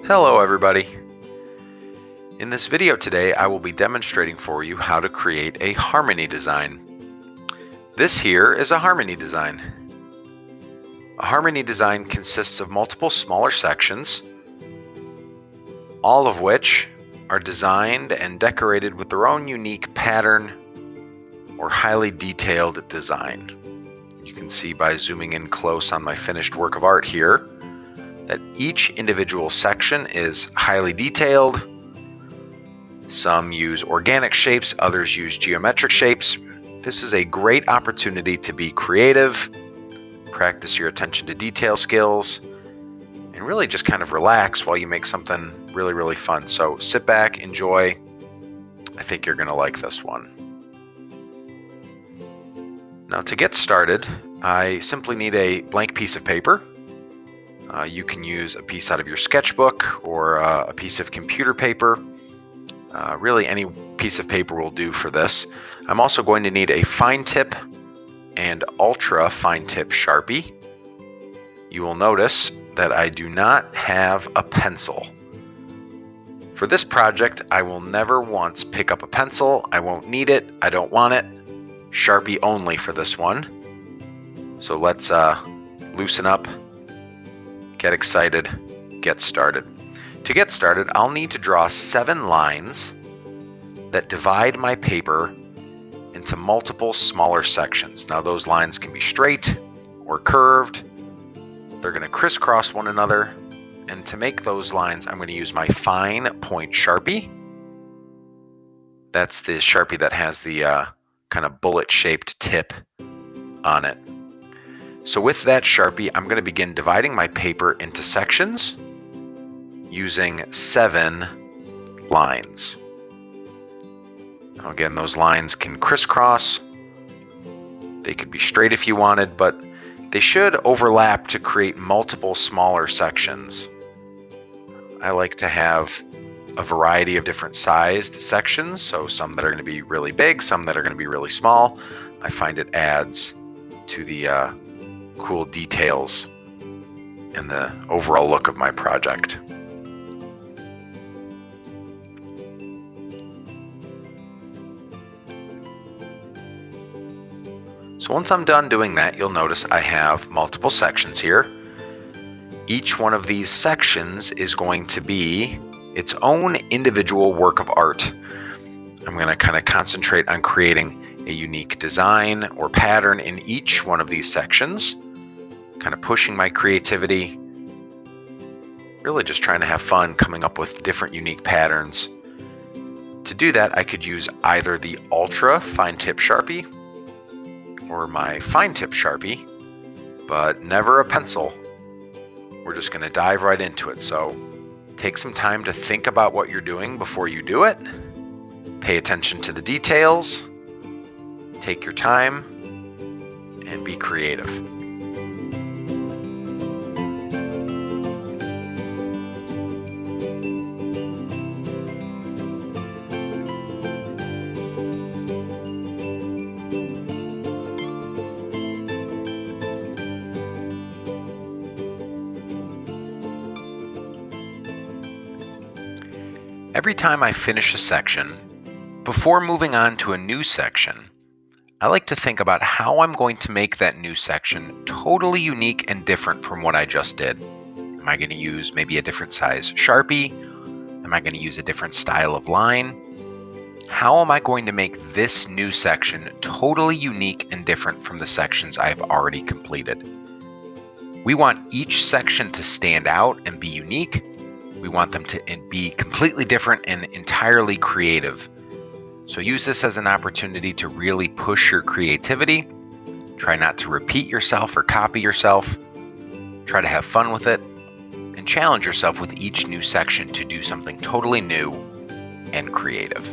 Hello everybody. In this video today I will be demonstrating for you how to create a harmony design. This here is a harmony design. A harmony design consists of multiple smaller sections, all of which are designed and decorated with their own unique pattern or highly detailed design. You can see by zooming in close on my finished work of art here that each individual section is highly detailed. Some use organic shapes, others use geometric shapes. This is a great opportunity to be creative, practice your attention to detail skills, and really just kind of relax while you make something really, really fun. So sit back, enjoy. I think you're going to like this one. Now to get started, I simply need a blank piece of paper. You can use a piece out of your sketchbook or a piece of computer paper. Really any piece of paper will do for this. I'm also going to need a fine tip and ultra fine tip Sharpie. You will notice that I do not have a pencil. For this project, I will never once pick up a pencil. I won't need it. I don't want it. Sharpie only for this one. So let's loosen up, get excited, get started. To get started, I'll need to draw 7 lines that divide my paper into multiple smaller sections. Now those lines can be straight or curved. They're going to crisscross one another. And to make those lines, I'm going to use my fine point Sharpie. That's the Sharpie that has the kind of bullet-shaped tip on it. So with that Sharpie, I'm going to begin dividing my paper into sections using 7 lines. Now again, those lines can crisscross. They could be straight if you wanted, but they should overlap to create multiple smaller sections. I like to have a variety of different sized sections, so some that are going to be really big, some that are going to be really small. I find it adds to the cool details and the overall look of my project. So once I'm done doing that, you'll notice I have multiple sections here. Each one of these sections is going to be its own individual work of art. I'm going to kind of concentrate on creating a unique design or pattern in each one of these sections, kind of pushing my creativity, really just trying to have fun coming up with different unique patterns. To do that, I could use either the ultra fine tip Sharpie or my fine tip Sharpie, but never a pencil. We're just going to dive right into it. So take some time to think about what you're doing before you do it. Pay attention to the details. Take your time and be creative. Every time I finish a section, before moving on to a new section, I like to think about how I'm going to make that new section totally unique and different from what I just did. Am I going to use maybe a different size Sharpie? Am I going to use a different style of line? How am I going to make this new section totally unique and different from the sections I've already completed? We want each section to stand out and be unique. We want them to be completely different and entirely creative. So use this as an opportunity to really push your creativity. Try not to repeat yourself or copy yourself. Try to have fun with it and challenge yourself with each new section to do something totally new and creative.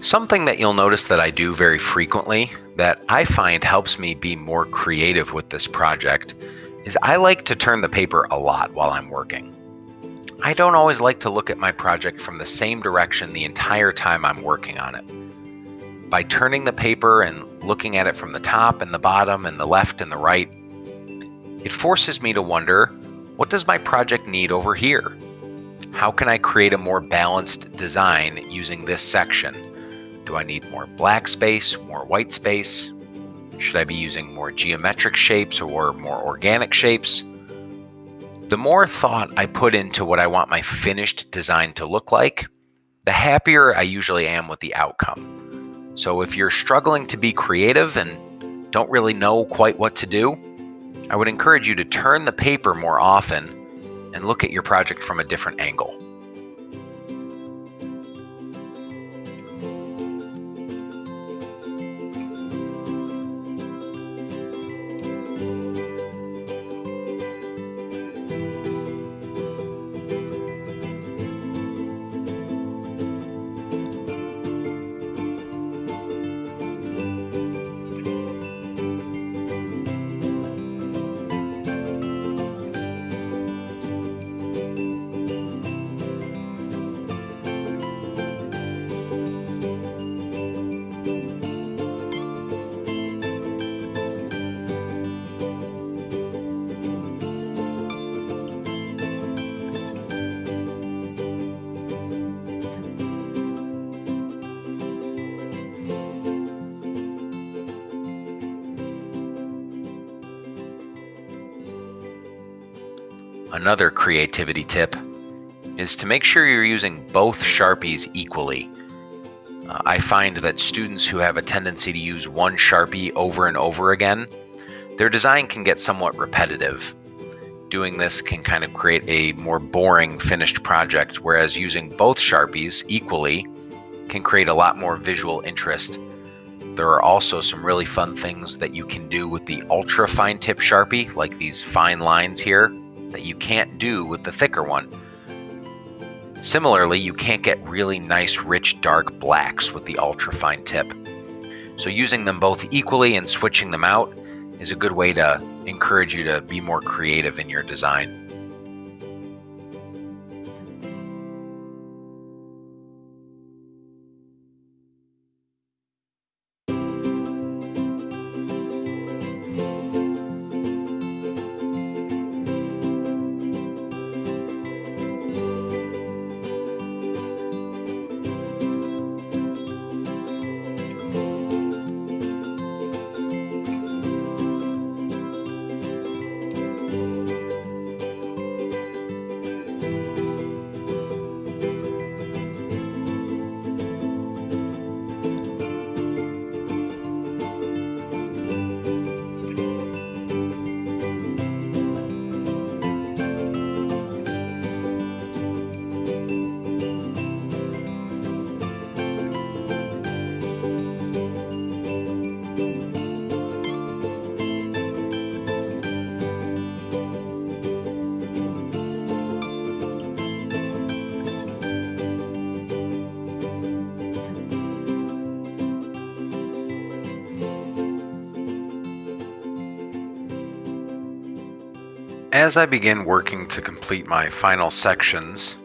Something that you'll notice that I do very frequently that I find helps me be more creative with this project is I like to turn the paper a lot while I'm working. I don't always like to look at my project from the same direction the entire time I'm working on it. By turning the paper and looking at it from the top and the bottom and the left and the right, it forces me to wonder, what does my project need over here? How can I create a more balanced design using this section? Do I need more black space, more white space? Should I be using more geometric shapes or more organic shapes? The more thought I put into what I want my finished design to look like, the happier I usually am with the outcome. So if you're struggling to be creative and don't really know quite what to do, I would encourage you to turn the paper more often and look at your project from a different angle. Another creativity tip is to make sure you're using both Sharpies equally. I find that students who have a tendency to use one Sharpie over and over again, their design can get somewhat repetitive. Doing this can kind of create a more boring finished project, whereas using both Sharpies equally can create a lot more visual interest. There are also some really fun things that you can do with the ultra fine tip Sharpie, like these fine lines here, that you can't do with the thicker one. Similarly, you can't get really nice, rich, dark blacks with the ultra fine tip. So using them both equally and switching them out is a good way to encourage you to be more creative in your design. As I begin working to complete my final sections,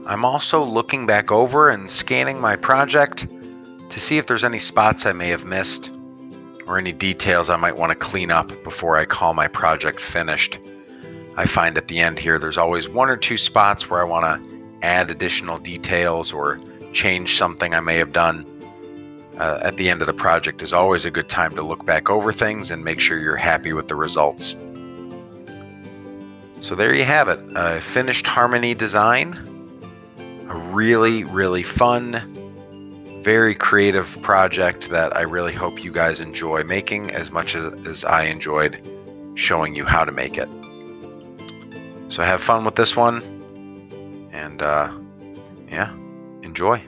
I'm also looking back over and scanning my project to see if there's any spots I may have missed or any details I might want to clean up before I call my project finished. I find at the end here there's always one or two spots where I want to add additional details or change something I may have done. At the end of the project is always a good time to look back over things and make sure you're happy with the results. So there you have it, a finished Harmony design. A really, really fun, very creative project that I really hope you guys enjoy making as much as I enjoyed showing you how to make it. So have fun with this one, and yeah, enjoy.